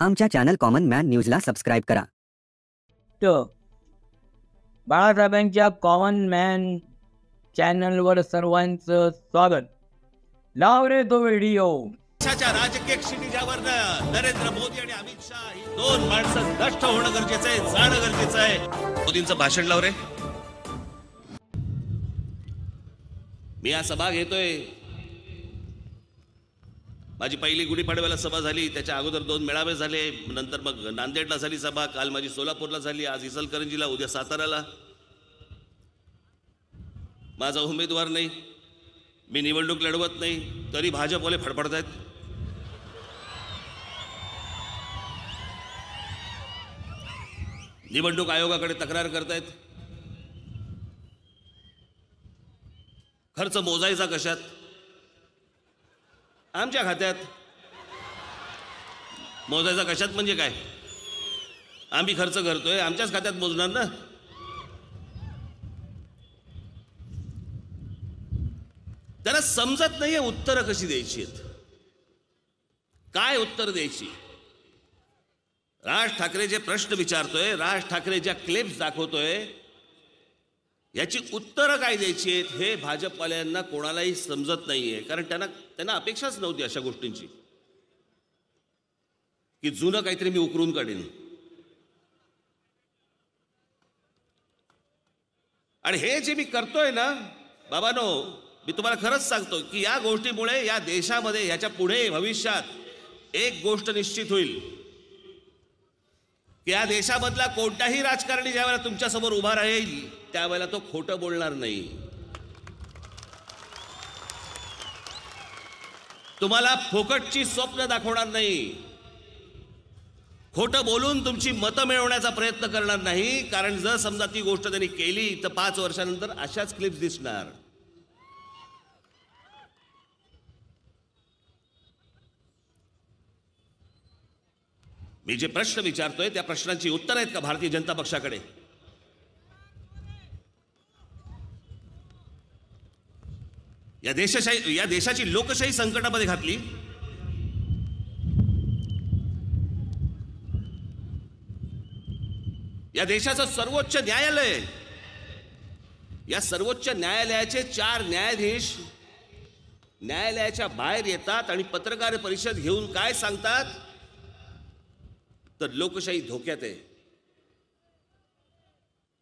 आमच्या channel common man न्यूजला subscribe करा. बाळासाहेबांच्या कॉमन मॅन चॅनलवर सर्वांचं स्वागत. लाव रे तो व्हिडिओ. देशाच्या राजकीय क्षितिजावर नरेंद्र मोदी आणि अमित शाह ही दोन माणसं नष्ट होणं गरजेचं आहे, जाणं गरजेचं आहे. मोदींचं भाषण लाव रे. मी हा सभा घेतोय. माझी पहिली गुढीपाडव्याला सभा झाली, त्याच्या अगोदर 2 मेळावे झाले, नंतर मग नांदेडला झाली सभा, काल माझी सोलापूरला झाली, आज इचलकरंजीला, उद्या साताराला. माझा उमेदवार नाही, मी निवडणूक लढवत नाही, तरी भाजपवाले फडफडतायत. निवडणूक आयोगाकडे तक्रार करतायत. खर्च मोजायचा कशात? आमच्या खात्यात. मोजायचा कशात म्हणजे काय? आम्ही खर्च करतोय, आमच्याच खात्यात मोजणार ना. त्याला समजत नाहीये उत्तरं कशी द्यायची आहेत, काय उत्तर द्यायची. राज ठाकरे जे प्रश्न विचारतोय, राज ठाकरे ज्या क्लिप्स दाखवतोय, याची उत्तरं काय द्यायची आहेत हे भाजपवाल्यांना कोणालाही समजत नाहीये. कारण त्यांना अपेक्षाच नव्हती अशा गोष्टींची, की जुनं काहीतरी मी उकरून काढीन. आणि हे जे मी करतोय ना बाबांनो, मी तुम्हाला खरंच सांगतो की या गोष्टीमुळे या देशामध्ये याच्या पुढे भविष्यात एक गोष्ट निश्चित होईल, की या देशामधला कोणताही राजकारणी ज्यावेळेला तुमच्या समोर उभा राहील त्यावेळेला तो खोटं बोलणार नाही. तुम्हाला फोकटची स्वप्न दाखवणार नाही, खोटं बोलून तुमची मतं मिळवण्याचा प्रयत्न करणार नाही. कारण जर समजा ती गोष्ट त्यांनी केली तर 5 वर्षानंतर अशाच क्लिप्स दिसणार. मी जे प्रश्न विचारतोय त्या प्रश्नांची उत्तर आहेत का भारतीय जनता पक्षाकडे? या देशाची लोकशाही संकटामध्ये घातली. या देशाचं सर्वोच्च न्यायालय, या सर्वोच्च न्यायालयाचे 4 न्यायाधीश न्यायालयाच्या बाहेर येतात आणि पत्रकार परिषद घेऊन काय सांगतात तर लोकशाही धोक्यात आहे.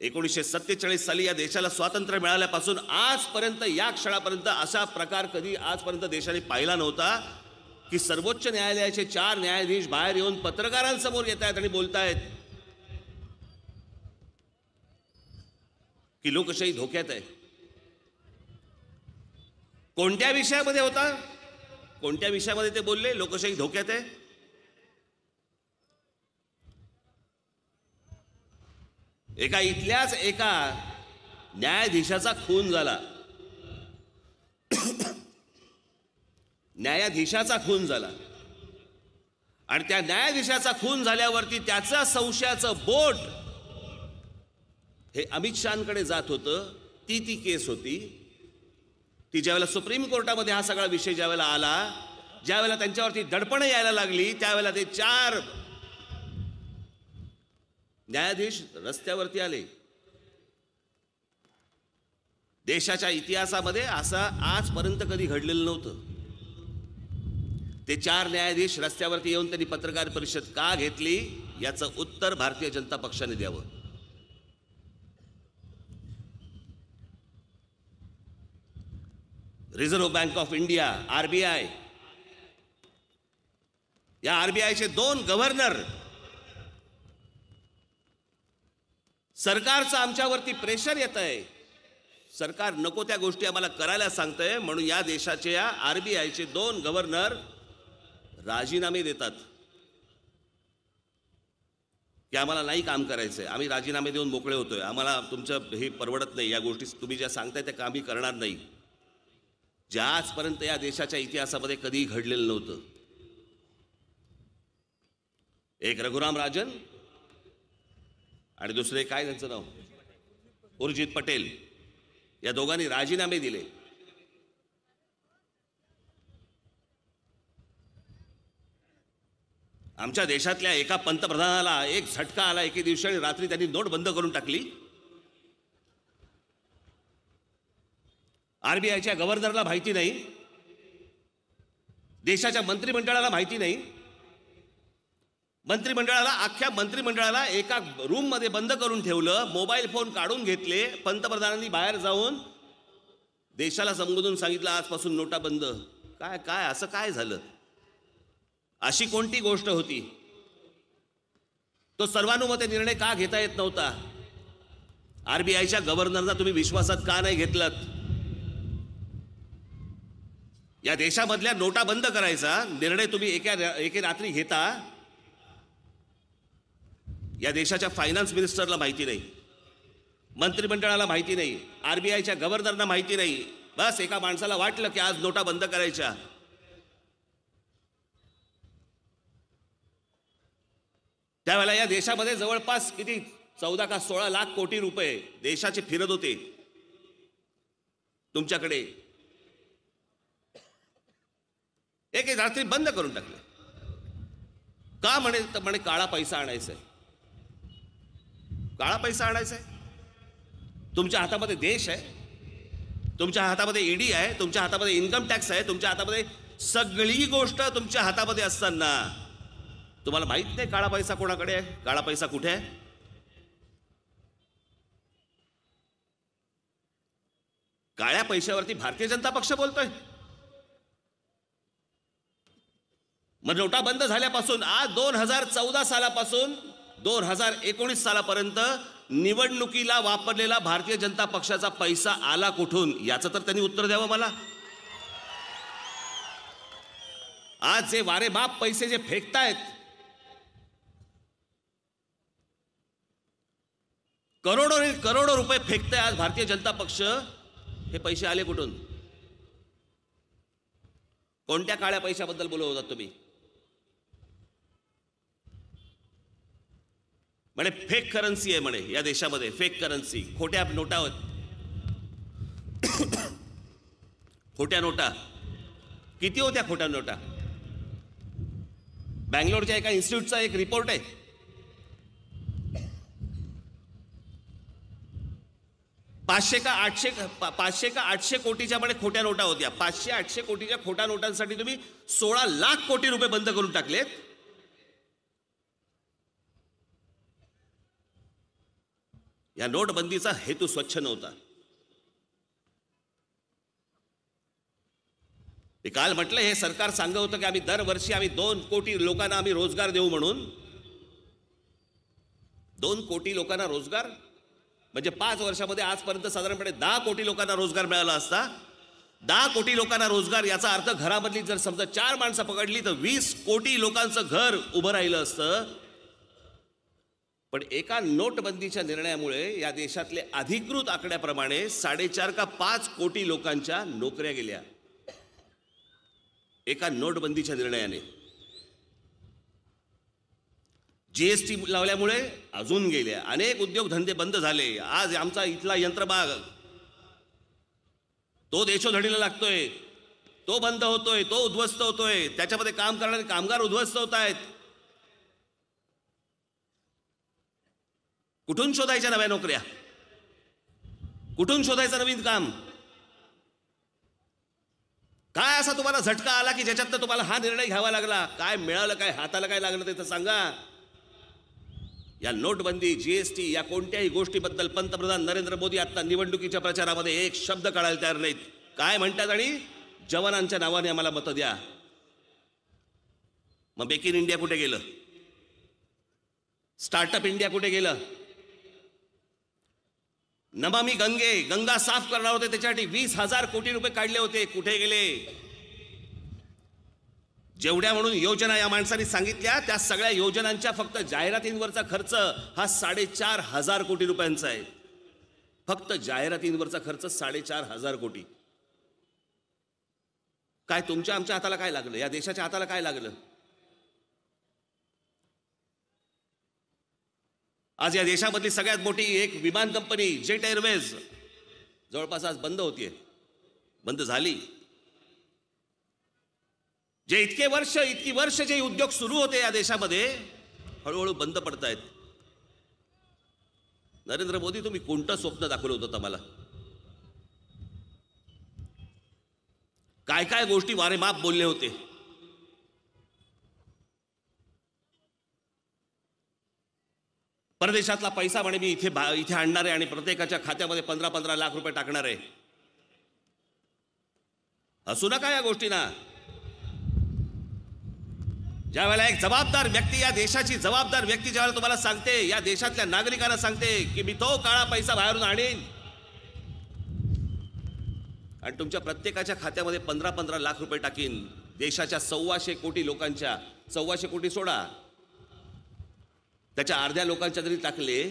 1947 साली या देशाला स्वातंत्र्य मिळाल्यापासून आजपर्यंत, या क्षणापर्यंत असा प्रकार कधी आजपर्यंत देशाने पाहिला नव्हता, की सर्वोच्च न्यायालयाचे 4 न्यायाधीश बाहेर येऊन पत्रकारांसमोर येत आहेत आणि बोलतायत की लोकशाही धोक्यात आहे. कोणत्या विषयामध्ये होता? कोणत्या विषयामध्ये ते बोलले लोकशाही धोक्यात आहे? इथल्याच एका न्यायाधीशाचा खून झाला. न्यायाधीशाचा खून झाला आणि त्या न्यायाधीशाचा खून झाल्यावरती त्याचा संशयाचं बोट हे अमित शहाकडे जात होतं. ती केस होती. ती ज्यावेळेला सुप्रीम कोर्टामध्ये हा सगळा विषय ज्यावेळेला आला, ज्यावेळेला त्यांच्यावरती दडपणं यायला लागली, त्यावेळेला ते 4 न्यायाधीश रस्त्यावरती आले. देशाच्या इतिहासामध्ये असं आजपर्यंत कधी घडलेलं नव्हतं. ते 4 न्यायाधीश रस्त्यावरती येऊन त्यांनी पत्रकार परिषद का घेतली याचं उत्तर भारतीय जनता पक्षाने द्यावं. Reserve bank of India, RBI, या आरबीआयचे 2 गव्हर्नर, सरकारचं आमच्यावरती प्रेशर येत आहे, सरकार नको त्या गोष्टी आम्हाला करायला सांगतंय, म्हणून या देशाच्या आरबीआयचे 2 गव्हर्नर राजीनामे देतात की आम्हाला नाही काम करायचंय, आम्ही राजीनामे देऊन मोकळे होतोय, आम्हाला तुमचं हे परवडत नाही, या गोष्टी तुम्ही ज्या सांगताय त्या आम्ही करणार नाही. ज्या आजपर्यंत या देशाच्या इतिहासामध्ये कधी घडलेलं नव्हतं. एक रघुराम राजन आणि दुसरे काय त्यांचं नाव, उर्जित पटेल, या दोघांनी राजीनामे दिले. आमच्या देशातल्या एका पंतप्रधानाला एक झटका आला एके दिवशी आणि रात्री त्यांनी नोट बंद करून टाकली. आरबीआयच्या गव्हर्नरला माहिती नाही, देशाच्या मंत्रिमंडळाला माहिती नाही. अख्ख्या मंत्रिमंडळाला एका रूम मध्ये बंद करून ठेवलं, मोबाईल फोन काढून घेतले. पंतप्रधानांनी बाहेर जाऊन देशाला संबोधून सांगितलं आजपासून नोटा बंद. काय काय असं काय झालं? अशी कोणती गोष्ट होती? तो सर्वानुमते निर्णय का घेता येत नव्हता? आरबीआयच्या गव्हर्नरना तुम्ही विश्वासात का नाही घेतलात? या देशामधल्या नोटा बंद करायचा निर्णय तुम्ही एके रात्री घेता. या देशाच्या फायनान्स मिनिस्टरला माहिती नाही, मंत्रिमंडळाला माहिती नाही, आरबीआयच्या गव्हर्नरना माहिती नाही. बस एका माणसाला वाटलं की आज नोटा बंद करायच्या. त्यावेळेला या देशामध्ये जवळपास किती 14 का 16 लाख कोटी रुपये देशाचे फिरत होते तुमच्याकडे. एक रात्री बंद करून टाकले. का? म्हणे काळा पैसा आणायचा आहे. काळा पैसा आणायचा आहे? तुमच्या हातामध्ये देश आहे, तुमच्या हातामध्ये ईडी आहे, तुमच्या हातामध्ये इन्कम टॅक्स आहे, तुमच्या हातामध्ये सगळी गोष्ट तुमच्या हातामध्ये असताना तुम्हाला माहित नाही काळा पैसा कोणाकडे आहे, काळा पैसा कुठे आहे? काळ्या पैशावरती भारतीय जनता पक्ष बोलतोय. मग नोटा बंद झाल्यापासून आज 2014 सालापासून 2019 सालापर्यंत निवडणुकीला वापरलेला भारतीय जनता पक्षाचा पैसा आला कुठून, याचं तर त्यांनी उत्तर द्यावं मला. आज जे वारेमाप पैसे जे फेकतायत, करोडो रुपये फेकताय आज भारतीय जनता पक्ष, हे पैसे आले कुठून? कोणत्या काळ्या पैशाबद्दल बोलत होतात तुम्ही? म्हणे फेक करन्सी आहे म्हणे या देशामध्ये, फेक करन्सी, खोट्या नोटा. खोट्या नोटा किती होत्या? खोट्या नोटा बँगलोरच्या एका इन्स्टिट्यूटचा एक रिपोर्ट आहे. 500 का 800 कोटीच्या म्हणे खोट्या नोटा होत्या. 500-800 कोटीच्या खोट्या नोटांसाठी तुम्ही 16 लाख कोटी रुपये बंद करून टाकलेत. या नोटबंदीचा हेतू स्वच्छ नव्हता. मी काल म्हटलं हे सरकार सांगत होतं की आम्ही दरवर्षी 2 कोटी लोकांना आम्ही रोजगार देऊ म्हणून. 2 कोटी लोकांना रोजगार म्हणजे 5 वर्षामध्ये आजपर्यंत साधारणपणे 10 कोटी लोकांना रोजगार मिळाला असता. 10 कोटी लोकांना रोजगार याचा अर्थ घरामधली जर समजा 4 माणसं पकडली तर 20 कोटी लोकांचं घर उभं राहिलं असतं. पण एका नोटबंदीच्या निर्णयामुळे या देशातले अधिकृत आकड्याप्रमाणे 4.5 का 5 कोटी लोकांच्या नोकऱ्या गेल्या एका नोटबंदीच्या निर्णयाने. जीएसटी लावल्यामुळे अजून गेल्या. अनेक उद्योगधंदे बंद झाले. आज आमचा इथला यंत्रमाग तो देशोधडीला लागतोय, तो बंद होतोय, तो उद्ध्वस्त होतोय. त्याच्यामध्ये काम करणारे कामगार उद्ध्वस्त होत आहेत. कुठून शोधायच्या नव्या नोकऱ्या? कुठून शोधायचं नवीन काम? काय असा तुम्हाला झटका आला की ज्याच्यातनं तुम्हाला हा निर्णय घ्यावा लागला? काय मिळालं, काय हाताला काय लागलं ते तर सांगा. या नोटबंदी, जीएसटी या कोणत्याही गोष्टीबद्दल पंतप्रधान नरेंद्र मोदी आता निवडणुकीच्या प्रचारामध्ये एक शब्द काढायला तयार नाहीत. काय म्हणतात? आणि जवानांच्या नावाने आम्हाला मतं द्या. मग मेक इन इंडिया कुठे गेलं? स्टार्टअप इंडिया कुठे गेलं? नमामि गंगा साफ करणार होते, त्याच्यासाठी 20,000 कोटी रुपये काढले होते, कुठे गेले? जेवढ्या म्हणून योजना या माणसांनी सांगितल्या त्या सगळ्या योजनांच्या फक्त जाहिरातींवरचा खर्च हा 4,500 कोटी रुपयांचा आहे. फक्त जाहिरातींवरचा खर्च 4,500 कोटी. काय तुमच्या आमच्या हाताला काय लागलं? या देशाच्या हाताला काय लागलं? आज या देशामधली सगळ्यात मोठी एक विमान कंपनी जेट एअरवेज जवळपास आज बंद होतीये, बंद झाली. जे इतकी वर्ष जे उद्योग सुरू होते या देशामध्ये हळूहळू बंद पडतायत. नरेंद्र मोदी, तुम्ही कोणतं स्वप्न दाखवलं होतं मला? काय काय गोष्टी वारेमाप बोलले होते. परदेशातला पैसा म्हणे मी इथे आणणार आहे आणि प्रत्येकाच्या खात्यामध्ये 15-15 लाख रुपये टाकणार आहे. हसू नका या गोष्टींना. ज्या वेळेला एक जबाबदार व्यक्ती, या देशाची जबाबदार व्यक्ती ज्यावेळेला तुम्हाला सांगते, या देशातल्या नागरिकांना सांगते की मी तो काळा पैसा बाहेरून आणीन आणि तुमच्या प्रत्येकाच्या खात्यामध्ये 15-15 लाख रुपये टाकीन, देशाच्या 125 कोटी लोकांच्या, 125 कोटी सोडा, त्याच्या अर्ध्या लोकांच्या जरी टाकले,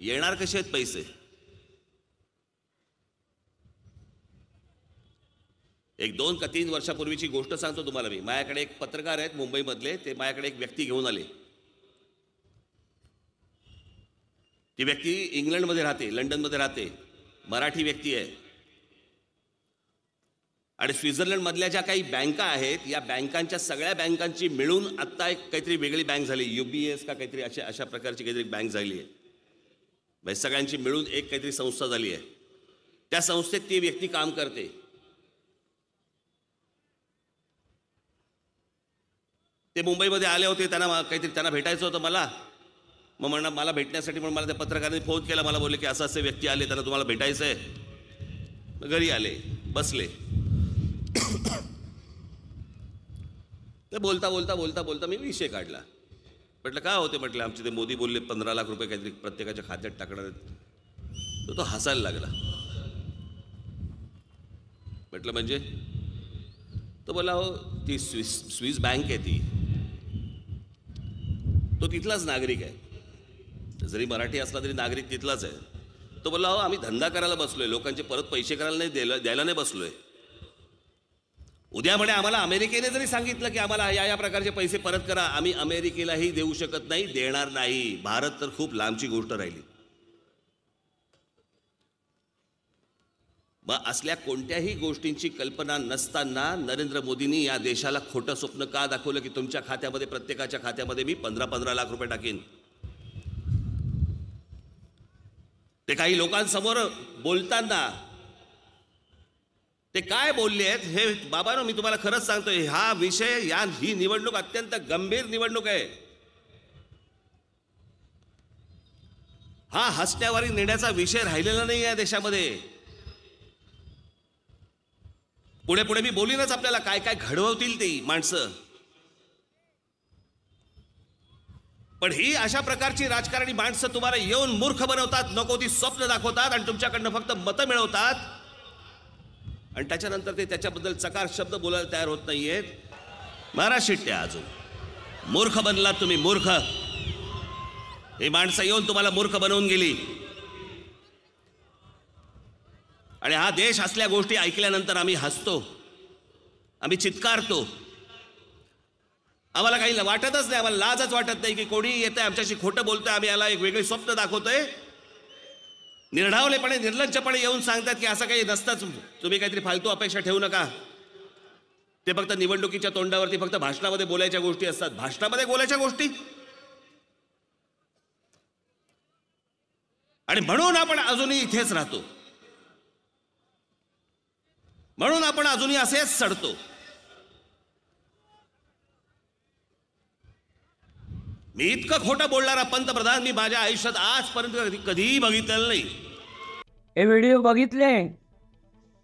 येणार कसे आहेत पैसे? एक 2 का 3 वर्षापूर्वीची गोष्ट सांगतो तुम्हाला मी. माझ्याकडे एक पत्रकार आहेत मुंबईमधले, ते माझ्याकडे एक व्यक्ती घेऊन आले. ती व्यक्ती इंग्लंडमध्ये राहते, लंडनमध्ये राहते, मराठी व्यक्ती आहे आणि स्वित्झर्लंडमधल्या ज्या काही बँका आहेत, या बँकांच्या सगळ्या बँकांची मिळून आत्ता एक काहीतरी वेगळी बँक झाली, UBS का काहीतरी अशा प्रकारची काहीतरी बँक झाली आहे. म्हणजे सगळ्यांची मिळून एक काहीतरी संस्था झाली आहे. त्या संस्थेत ती व्यक्ती काम करते. ते मुंबईमध्ये आले होते, त्यांना भेटायचं होतं मला. मग म्हणणं मला भेटण्यासाठी म्हणून मला त्या पत्रकारांनी फोन केला. मला बोलले की असं असे व्यक्ती आले, त्यांना तुम्हाला भेटायचं आहे. घरी आले, बसले. ते बोलता मी विषय काढला. म्हटलं काय होते? म्हटलं आमचे ते मोदी बोलले 15 लाख रुपये काहीतरी प्रत्येकाच्या खात्यात टाकणार आहेत. तो हसायला लागला. म्हटलं म्हणजे? तो बोला हो ती स्विस बँक आहे, ती तो तिथलाच नागरिक आहे, जरी मराठी असला तरी नागरिक तिथलाच आहे. तो बोला हो आम्ही धंदा करायला बसलोय, लोकांचे परत पैसे करायला नाही द्यायला नाही बसलोय. उद्या म्हणे आम्हाला अमेरिकेने जरी सांगितलं की आम्हाला या प्रकारचे पैसे परत करा, आम्ही अमेरिकेलाही देऊ शकत नाही, देणार नाही. भारत तर खूप लांबची गोष्ट राहिली. मग असल्या कोणत्याही गोष्टींची कल्पना नसताना नरेंद्र मोदींनी या देशाला खोटं स्वप्न का दाखवलं की तुमच्या खात्यामध्ये, प्रत्येकाच्या खात्यामध्ये मी 15-15 लाख रुपये टाकीन? ते काही लोकांसमोर बोलताना ते काय बोलले आहेत हे बाबांनो, मी तुम्हाला खरंच सांगतोय, हा विषय, ही निवडणूक अत्यंत गंभीर निवडणूक आहे. हा हसण्यावारी नेण्याचा विषय राहिलेला नाही या देशामध्ये. पुढे पुढे मी बोलीनच आपल्याला काय काय घडवतील ती माणसं. पण ही अशा प्रकारची राजकारणी माणसं तुम्हाला येऊन मूर्ख बनवतात, नको ती स्वप्न दाखवतात आणि तुमच्याकडनं फक्त मतं मिळवतात आणि त्याच्यानंतर ते त्याच्याबद्दल चकार शब्द बोलायला तयार होत नाहीयेत. मारा शिट्ट्या अजून. मूर्ख बनलात तुम्ही, मूर्ख. ही माणसं येऊन तुम्हाला मूर्ख बनवून गेली आणि हा देश असल्या गोष्टी ऐकल्यानंतर आम्ही हसतो, आम्ही चित्कारतो. आम्हाला काही वाटतच नाही, आम्हाला लाजच वाटत नाही की कोणी येतंय आमच्याशी खोटं बोलतोय, आम्ही याला एक वेगळी स्वप्न दाखवतोय. निर्ढावलेपणे, निर्लज्जपणे येऊन सांगतात की असं काही नसतंच, तुम्ही काहीतरी फालतू अपेक्षा ठेवू नका. ते फक्त निवडणुकीच्या तोंडावरती फक्त भाषणामध्ये बोलायच्या गोष्टी असतात. भाषणामध्ये बोलायच्या गोष्टी आणि म्हणून आपण अजूनही इथेच राहतो, म्हणून आपण अजूनही असेच सडतो. मी इतकं खोटं बोलणारा पंतप्रधान मी माझ्या आयुष्यात आजपर्यंत कधीही बघितलेलं नाही. हे व्हिडिओ बघितले,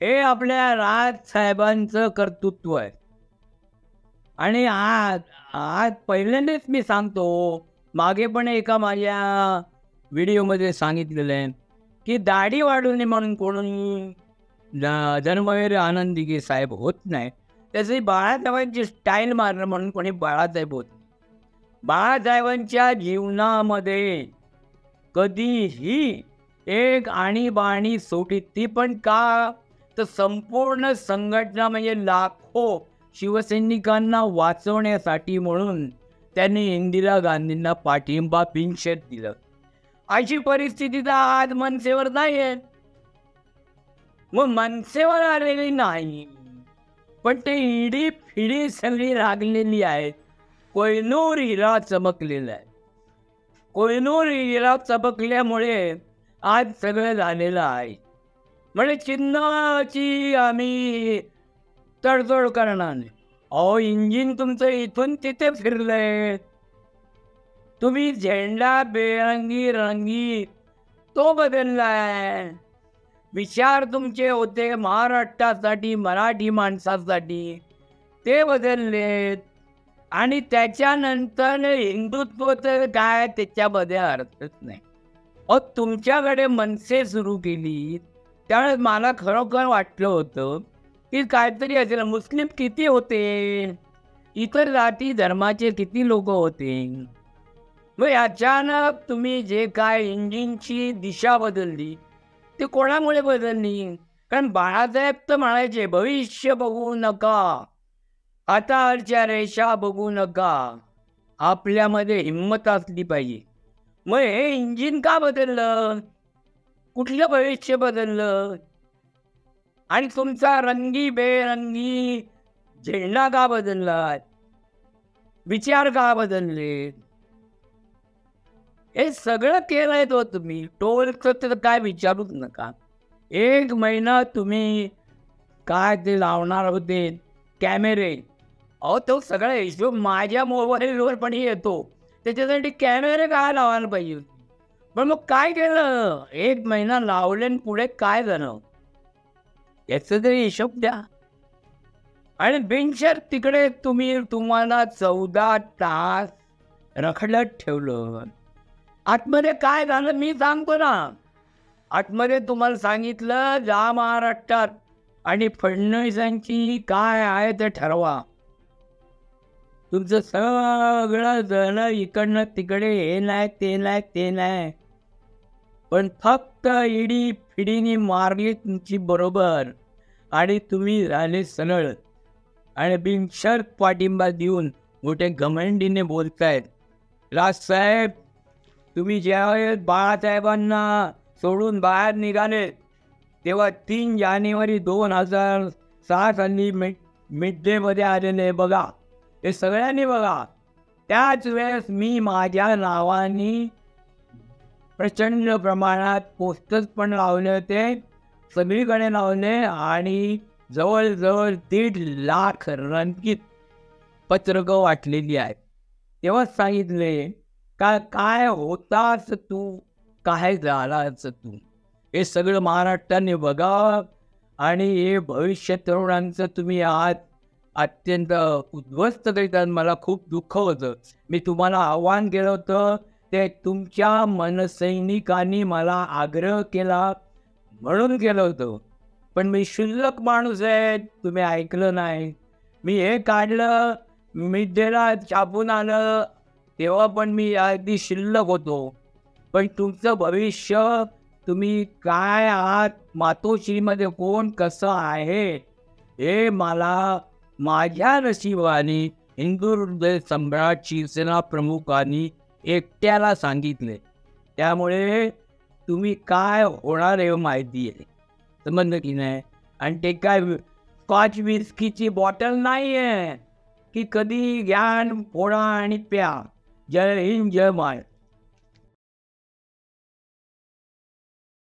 हे आपल्या राज साहेबांचं कर्तृत्व आहे. आणि आज पहिल्यांदाच मी सांगतो, मागे पण एका माझ्या व्हिडिओमध्ये सांगितलेलं आहे की दाढी वाढू नये म्हणून कोणी धर्मवीर आनंदीगे साहेब होत नाही, त्याचे बाळासाहेबांची स्टाईल मारणं म्हणून कोणी बाळासाहेब होत नाही. बाळासाहेबांच्या जीवनामध्ये कधीही एक आणीबाणी सोडली, ती पण का तर संपूर्ण संघटना म्हणजे लाखो शिवसैनिकांना वाचवण्यासाठी म्हणून त्यांनी इंदिरा गांधींना पाठिंबा बिनशर्त दिलं. अशी परिस्थिती तर आज मनसेवर नाही आहे. मग मनसेवर आलेली नाही पण ते इडी फिडी सगळी लागलेली आहेत. कोहिनूर हिरा चमकलेला आहे. कोहिनूर हिरा चमकल्यामुळे आज सगळं झालेलं आहे. म्हणजे चिन्हाची आम्ही तडजोड करणार नाही. अहो, इंजिन तुमचं इथून तिथे फिरलंय. तुम्ही झेंडा बेरंगी रंगी तो बदललाय. विचार तुमचे होते महाराष्ट्रासाठी, मराठी माणसासाठी, ते बदललेत. आणि त्याच्यानंतर हिंदुत्वचं काय त्याच्यामध्ये अर्थच नाही. अहो, तुमच्याकडे मनसे सुरू केली त्यावेळेस मला खरोखर वाटलं होतं की काहीतरी असेल. मुस्लिम किती होते, इतर जाती धर्माचे किती लोक होते. मग अचानक तुम्ही जे काय इंजिनची दिशा बदलली ती कोणामुळे बदलली? कारण बाळासाहेब तर म्हणायचे भविष्य बघू नका, आताच्या रेषा बघू नका, आपल्यामध्ये हिंमत असली पाहिजे. मग हे इंजिन का बदललं? कुठलं भविष्य बदललं? आणि तुमचा रंगी बेरंगी झेंडा का बदलला? विचार का बदलले? हे सगळं केलंय तो तुम्ही. टोलचं तर काय विचारूच नका. 1 महिना तुम्ही काय ते लावणार होते कॅमेरे. अहो, तो सगळा हिशोब माझ्या मोबाईलवर पण येतो. त्याच्यासाठी कॅमेरे काय लावायला पाहिजे. पण मग काय केलं? 1 महिना लावले आणि पुढे काय झालं याचा तरी हिशोब द्या. आणि बिनशर्त तिकडे तुम्हाला 14 तास रखडत ठेवलं. आतमध्ये काय झालं मी सांगतो ना. आतमध्ये तुम्हाला सांगितलं जा महाराष्ट्रात आणि फडणवीसांची काय आहे ते ठरवा. तुमचं सगळं झालं इकडनं तिकडे, हे नाही ते नाही ते नाही. पण फक्त इडी फिडीने मारली तुमची बरोबर आणि तुम्ही झाले सरळ आणि बिनशर्त पाठिंबा देऊन मोठे घमंडीने बोलतायत. राजसाहेब, तुम्ही ज्यावेळेस बाळासाहेबांना सोडून बाहेर निघाले तेव्हा 3 जानेवारी 2007 साली मिड डेमध्ये आलेले बघा. हे सगळ्यांनी बघा. त्याच वेळेस मी माझ्या नावाने प्रचंड प्रमाणात पोस्टर्स पण लावले होते, सगळीकडे लावले आणि जवळजवळ 1.5 लाख रंगीत पत्रकं वाटलेली आहेत. तेव्हाच सांगितले काय होतास तू, काय झालास तू, हे सगळं महाराष्ट्राने बघा. आणि हे भविष्य तरुणांचं तुम्ही आज अत्यंत उद्ध्वस्त करीतात. मला खूप दुःख होतं. मी तुम्हाला आव्हान केलं होतं, ते तुमच्या मनसैनिकांनी मला आग्रह केला म्हणून केलं होतं. पण मी क्षुल्लक माणूस आहे, तुम्ही ऐकलं नाही. मी हे काढलं, मिडेला छापून आलं, तेव्हा पण मी अगदी शिल्लक होतो. पण तुमचं भविष्य, तुम्ही काय आहात, मातोश्रीमध्ये कोण कसं आहे, हे मला माझ्या नशिबाने हिंदू हृदय सम्राट शिवसेना प्रमुखांनी एकट्याला सांगितले. त्यामुळे तुम्ही काय होणार हे माहिती आहे, समजलं की नाही. आणि ते काय स्कॉच विस्कीची बॉटल नाही आहे की कधी घ्या फोडा आणि प्या. जय हिंद, जय महाराष्ट्र.